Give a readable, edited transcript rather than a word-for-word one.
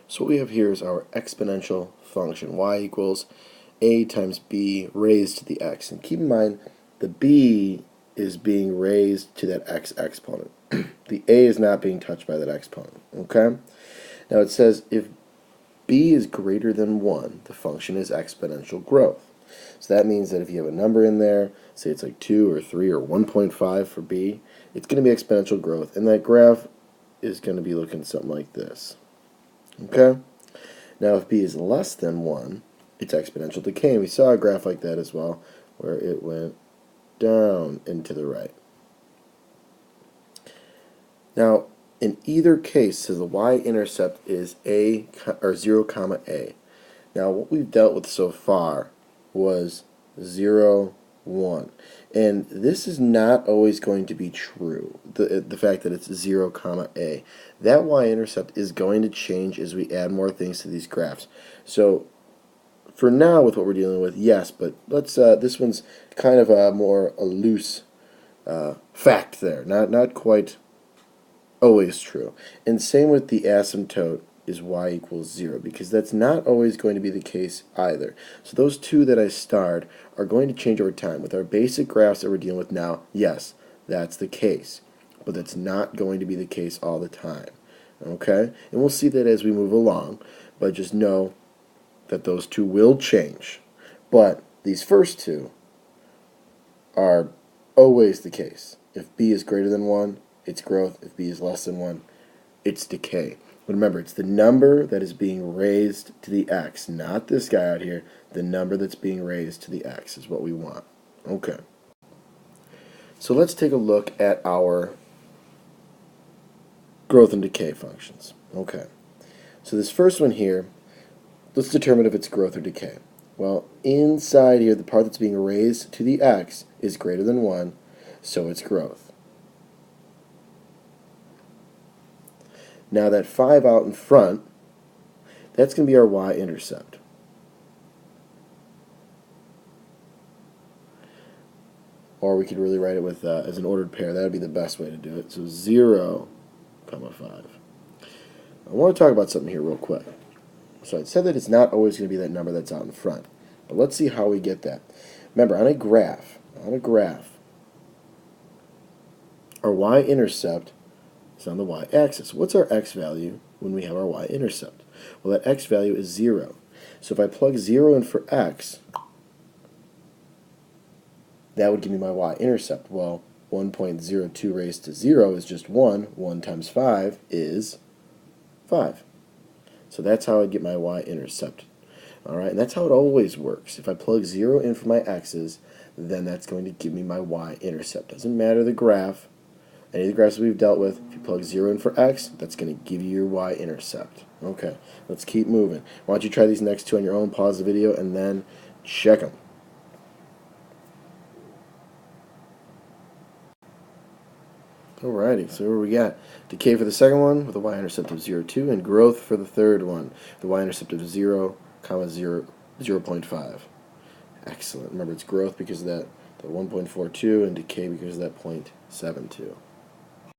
So what we have here is our exponential function. Y equals a times b raised to the x. And keep in mind, the b is being raised to that x exponent. The a is not being touched by that exponent. Okay? Now it says if b is greater than 1, the function is exponential growth. So that means that if you have a number in there, say it's like 2 or 3 or 1.5 for b, it's going to be exponential growth. And that graph is going to be looking something like this. Okay? Now if b is less than 1, it's exponential decay. And we saw a graph like that as well, where it went down and to the right. Now, in either case, so the y-intercept is a or 0, comma a. Now, what we've dealt with so far was 0, 1. And this is not always going to be true, the fact that it's 0, comma a. That y-intercept is going to change as we add more things to these graphs. So, for now, with what we're dealing with, yes, but let's this one's kind of a loose fact there, not quite always true. And same with the asymptote is y equals 0, because that's not always going to be the case either. So those two that I starred are going to change over time. With our basic graphs that we're dealing with now, yes, that's the case. But that's not going to be the case all the time. Okay? And we'll see that as we move along, but just know that those two will change. But these first two are always the case. If b is greater than 1, it's growth. If b is less than 1, it's decay. But remember, it's the number that is being raised to the x, not this guy out here. The number that's being raised to the x is what we want. Okay. So let's take a look at our growth and decay functions. Okay. So this first one here, let's determine if it's growth or decay. Well, inside here, the part that's being raised to the x is greater than 1, so it's growth. Now that 5 out in front, that's going to be our y-intercept. Or we could really write it with as an ordered pair. That would be the best way to do it. So 0, comma 5. I want to talk about something here real quick. So I said that it's not always going to be that number that's out in front. But let's see how we get that. Remember, on a graph, our y-intercept is on the y-axis. What's our x value when we have our y-intercept? Well, that x value is 0. So if I plug 0 in for x, that would give me my y-intercept. Well, 1.02 raised to 0 is just 1. 1 times 5 is 5. So that's how I get my y-intercept. Alright, and that's how it always works. If I plug 0 in for my x's, then that's going to give me my y-intercept. Doesn't matter the graph. Any of the graphs we've dealt with, if you plug 0 in for x, that's going to give you your y-intercept. Okay, let's keep moving. Why don't you try these next two on your own, pause the video, and then check them. Alrighty, so here we got decay for the second one with a y-intercept of 0, 2, and growth for the third one, the y-intercept of 0, 0.5. Excellent. Remember, it's growth because of that 1.42 and decay because of that 0.72.